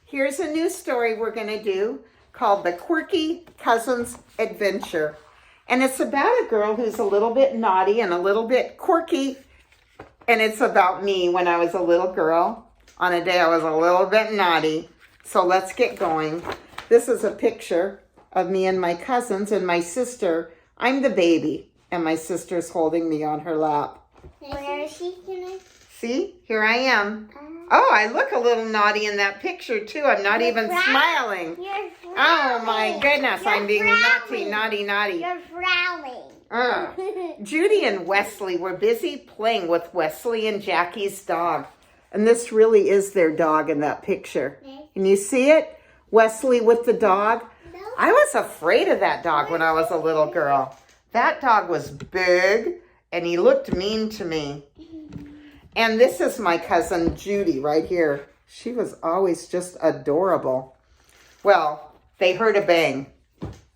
Here's a new story we're going to do called The Quirky Cousins Adventure. And it's about a girl who's a little bit naughty and a little bit quirky. And it's about me when I was a little girl. On a day I was a little bit naughty. So let's get going. This is a picture of me and my cousins and my sister. I'm the baby, and my sister's holding me on her lap. Where is she? See, here I am. Oh, I look a little naughty in that picture too. I'm not even smiling. You're frowning. Oh my goodness, I'm being frowning. naughty. You're frowning. Judy and Wesley were busy playing with Wesley and Jackie's dog. And this really is their dog in that picture. Can you see it? Wesley with the dog. I was afraid of that dog when I was a little girl. That dog was big and he looked mean to me. And this is my cousin Judy right here. She was always just adorable. Well, they heard a bang.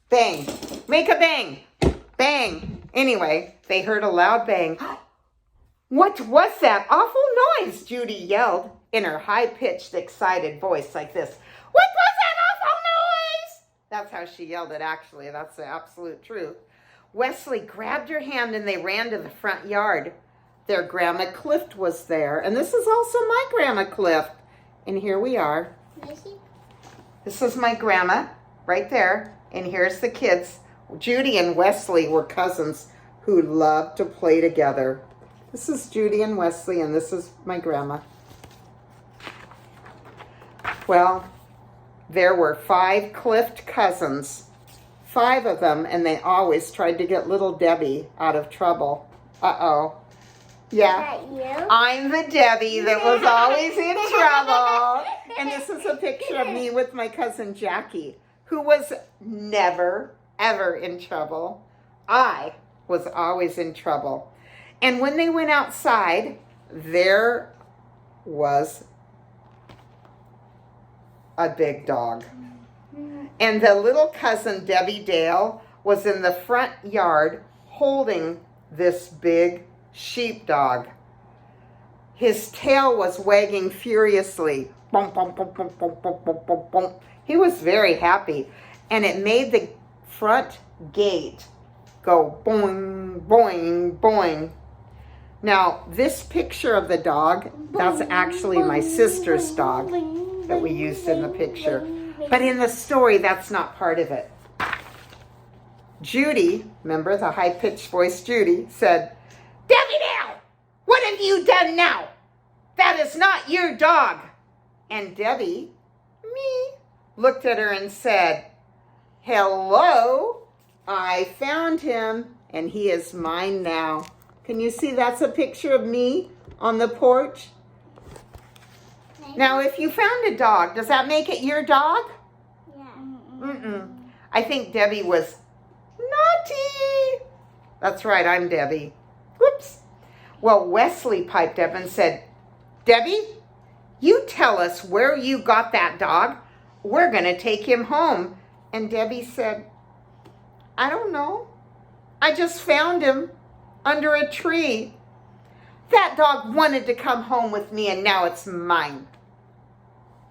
Bang. Make a bang. Bang. Anyway, they heard a loud bang. What was that awful noise? Judy yelled in her high-pitched, excited voice like this. What was that awful noise? That's how she yelled it, actually. That's the absolute truth. Wesley grabbed her hand and they ran to the front yard. Their Grandma Clift was there. And this is also my Grandma Clift. And here we are. This is my grandma right there. And here's the kids. Judy and Wesley were cousins who loved to play together. This is Judy and Wesley, and this is my grandma. Well, there were 5 Clift cousins. 5 of them, and they always tried to get little Debbie out of trouble. Uh-oh. Yeah. Is that you? I'm the Debbie that was always in trouble. And this is a picture of me with my cousin Jackie, who was never, ever in trouble. I was always in trouble. And when they went outside, there was a big dog. And the little cousin Debbie Dale was in the front yard holding this big sheepdog. His tail was wagging furiously. Bum, bum, bum, bum, bum, bum, bum, bum, bum. He was very happy, and it made the front gate go boing, boing, boing. Now, this picture of the dog, that's actually my sister's dog that we used in the picture. But in the story, that's not part of it. Judy, remember the high-pitched voice Judy, said, Debbie Dale, what have you done now? That is not your dog. And Debbie, me, looked at her and said, hello, I found him, and he is mine now. Can you see that's a picture of me on the porch? Now, if you found a dog, does that make it your dog? Yeah. I think Debbie was naughty. That's right, I'm Debbie. Whoops. Well, Wesley piped up and said, Debbie, you tell us where you got that dog. We're going to take him home. And Debbie said, I don't know. I just found him under a tree. That dog wanted to come home with me, and now it's mine.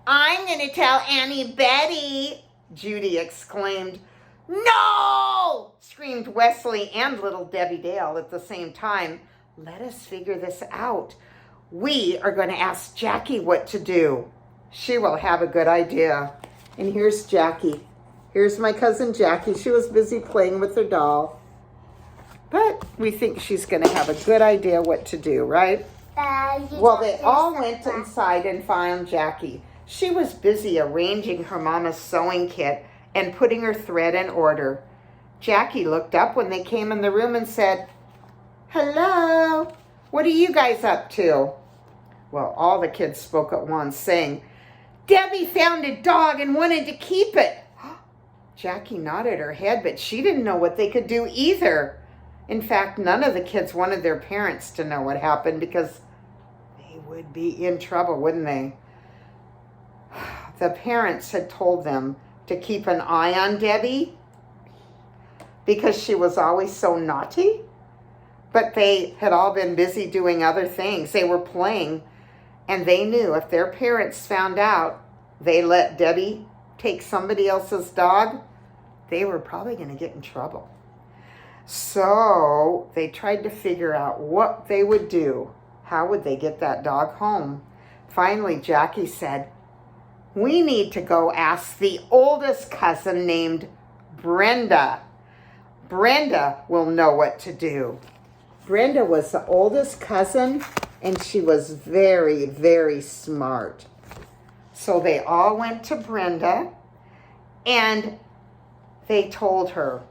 I'm going to tell Annie Betty, Judy exclaimed. No! Screamed Wesley and little Debbie Dale at the same time. Let us figure this out. We are going to ask Jackie what to do. She will have a good idea. And here's Jackie. Here's my cousin Jackie. She was busy playing with her doll. But we think she's going to have a good idea what to do, right? Well, they all went inside and found Jackie. She was busy arranging her mama's sewing kit and putting her thread in order. Jackie looked up when they came in the room and said, hello, what are you guys up to? Well, all the kids spoke at once, saying, Debbie found a dog and wanted to keep it. Jackie nodded her head, but she didn't know what they could do either. In fact, none of the kids wanted their parents to know what happened because they would be in trouble, wouldn't they? The parents had told them to keep an eye on Debbie because she was always so naughty. But they had all been busy doing other things. They were playing, and they knew if their parents found out, they let Debbie take somebody else's dog, they were probably going to get in trouble. So they tried to figure out what they would do. How would they get that dog home? Finally, Jackie said, we need to go ask the oldest cousin named Brenda. Brenda will know what to do. Brenda was the oldest cousin, and she was very, very smart. So they all went to Brenda, and they told her.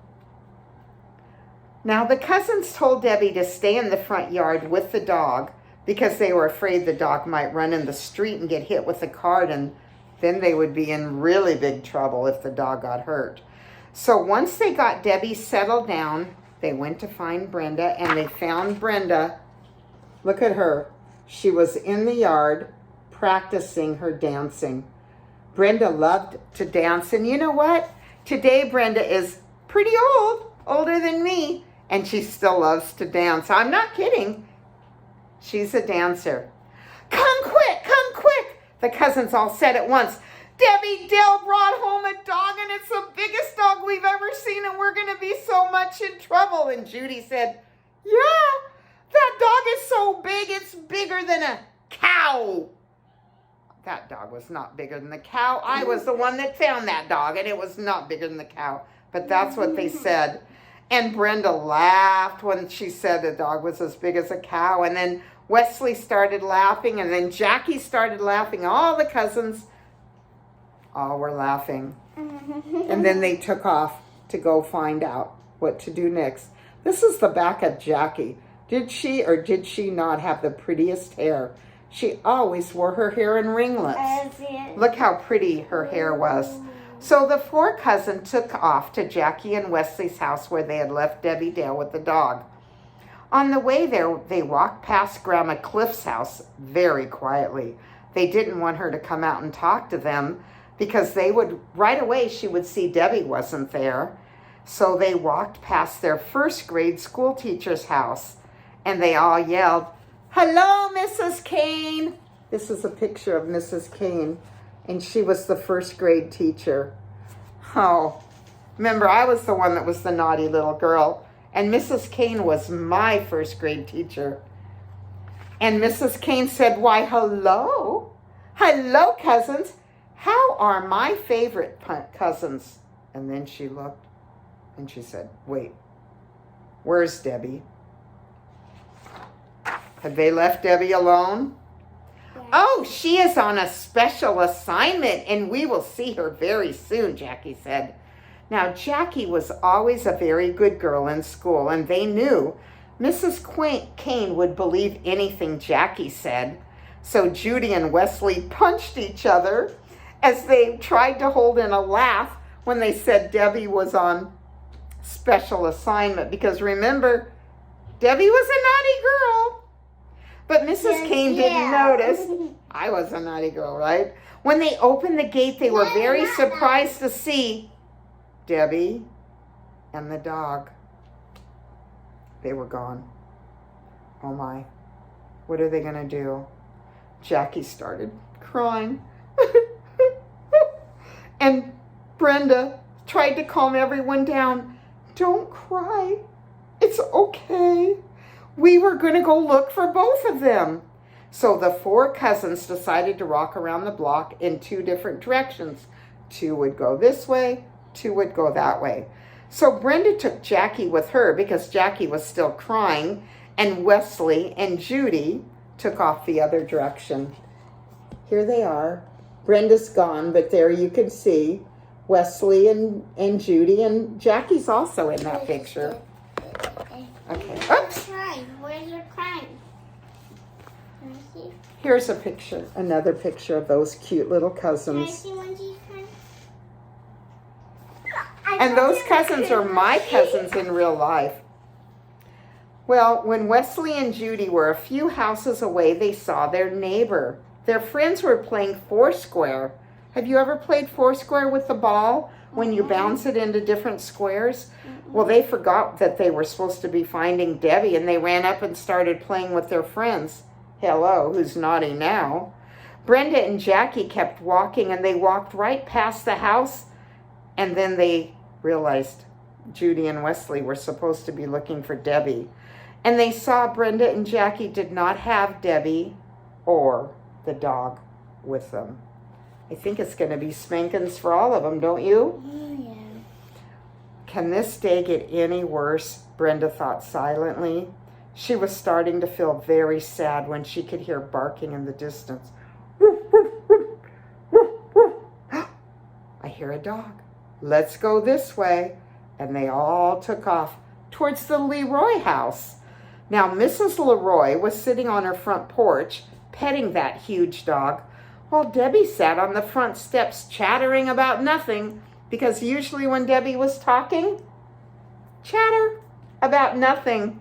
Now, the cousins told Debbie to stay in the front yard with the dog because they were afraid the dog might run in the street and get hit with a cart, and then they would be in really big trouble if the dog got hurt. So once they got Debbie settled down, they went to find Brenda, and they found Brenda. Look at her. She was in the yard practicing her dancing. Brenda loved to dance, and you know what? Today Brenda is pretty old, older than me, and she still loves to dance. I'm not kidding. She's a dancer. Come quick, come quick, the cousins all said at once. Debbie Dale brought home a dog, and it's the biggest dog we've ever seen, and we're going to be so much in trouble. And Judy said, yeah, that dog is so big, it's bigger than a cow. That dog was not bigger than the cow. I was the one that found that dog, and it was not bigger than the cow. But that's what they said. And Brenda laughed when she said the dog was as big as a cow. And then Wesley started laughing, and then Jackie started laughing. All the cousins, all were laughing. And then they took off to go find out what to do next. This is the back of Jackie. Did she or did she not have the prettiest hair? She always wore her hair in ringlets. Look how pretty her hair was. So the four cousins took off to Jackie and Wesley's house where they had left Debbie Dale with the dog. On the way there, they walked past Grandma Cliff's house very quietly. They didn't want her to come out and talk to them because they would, right away, she would see Debbie wasn't there. So they walked past their first grade school teacher's house, and they all yelled, "Hello, Mrs. Kane." This is a picture of Mrs. Kane, and she was the first grade teacher. Oh, remember, I was the one that was the naughty little girl, and Mrs. Kane was my first grade teacher. And Mrs. Kane said, "Why, hello. Hello, cousins. How are my favorite cousins?" And then she looked, and she said, "Wait, where's Debbie? Have they left Debbie alone?" Yeah. "Oh, she is on a special assignment, and we will see her very soon," Jackie said. Now, Jackie was always a very good girl in school, and they knew Mrs. Kane would believe anything Jackie said. So Judy and Wesley punched each other as they tried to hold in a laugh when they said Debbie was on special assignment. Because remember, Debbie was a naughty girl. But Mrs. Kane didn't notice. I was a naughty girl, right? When they opened the gate, they were very surprised to see Debbie and the dog. They were gone. Oh my, what are they gonna do? Jackie started crying. And Brenda tried to calm everyone down. "Don't cry. It's okay. We were going to go look for both of them." So the four cousins decided to walk around the block in two different directions. Two would go this way, two would go that way. So Brenda took Jackie with her because Jackie was still crying, and Wesley and Judy took off the other direction. Here they are. Brenda's gone, but there you can see Wesley and Judy, and Jackie's also in that picture. Okay. Oops. Where's your crime? Here's a picture, another picture of those cute little cousins. Can I see one, G's crime? And those cousins are my cousins in real life. Well, when Wesley and Judy were a few houses away, they saw their neighbor. Their friends were playing Foursquare. Have you ever played Foursquare with the ball when you bounce it into different squares? Well, they forgot that they were supposed to be finding Debbie, and they ran up and started playing with their friends. Hello, who's naughty now? Brenda and Jackie kept walking, and they walked right past the house, and then they realized Judy and Wesley were supposed to be looking for Debbie. And they saw Brenda and Jackie did not have Debbie or the dog with them. I think it's going to be spankings for all of them, don't you? Yeah. Can this day get any worse? Brenda thought silently. She was starting to feel very sad when she could hear barking in the distance. I hear a dog. Let's go this way. And they all took off towards the Leroy house. Now, Mrs. Leroy was sitting on her front porch, petting that huge dog, while Debbie sat on the front steps chattering about nothing, because usually when Debbie was talking, chatter about nothing.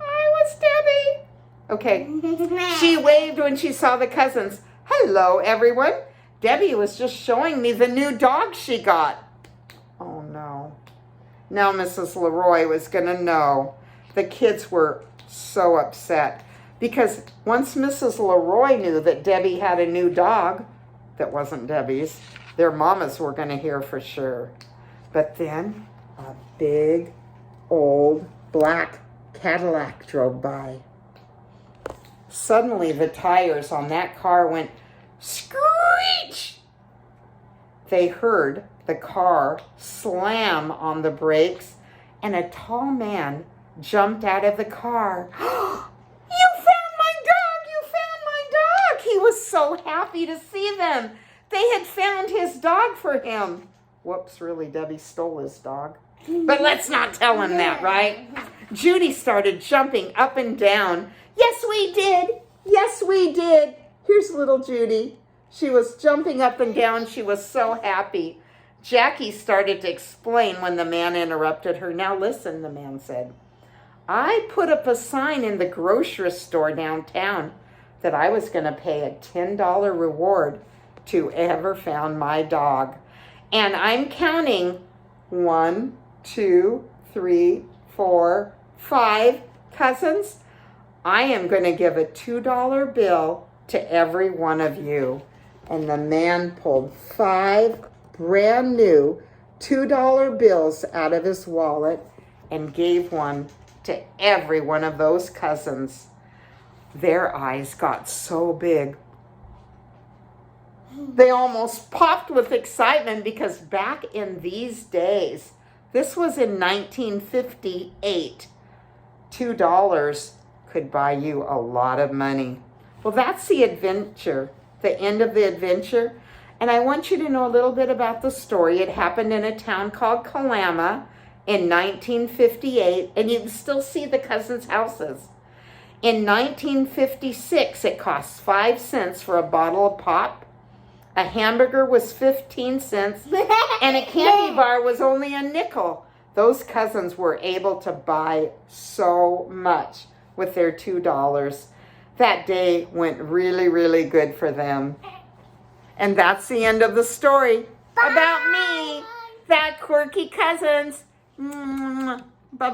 I was Debbie. Okay. She waved when she saw the cousins. Hello, everyone. Debbie was just showing me the new dog she got. Oh, no. Now Mrs. Leroy was going to know. The kids were so upset because once Mrs. Leroy knew that Debbie had a new dog that wasn't Debbie's, their mamas were going to hear for sure. But then a big, old, black Cadillac drove by. Suddenly the tires on that car went screech. They heard the car slam on the brakes, and a tall man jumped out of the car. You found my dog! You found my dog! He was so happy to see them. They had found his dog for him. Whoops, really, Debbie stole his dog. But let's not tell him that, right? Judy started jumping up and down. Yes, we did. Yes, we did. Here's little Judy. She was jumping up and down. She was so happy. Jackie started to explain when the man interrupted her. Now listen, the man said. I put up a sign in the grocery store downtown that I was going to pay a $10 reward to whoever found my dog. And I'm counting 1, 2, 3, 4, 5 cousins. I am going to give a $2 bill to every one of you. And the man pulled 5 brand new $2 bills out of his wallet and gave one to every one of those cousins. Their eyes got so big. They almost popped with excitement because back in these days, this was in 1958, $2 could buy you a lot of money. Well, that's the adventure, the end of the adventure. And I want you to know a little bit about the story. It happened in a town called Kalama in 1958, and you can still see the cousins' houses. In 1956, it cost 5 cents for a bottle of pop. A hamburger was 15 cents, and a candy bar was only a nickel. Those cousins were able to buy so much with their $2. That day went really, really good for them. And that's the end of the story. Bye. About me, that quirky cousins. Bye-bye.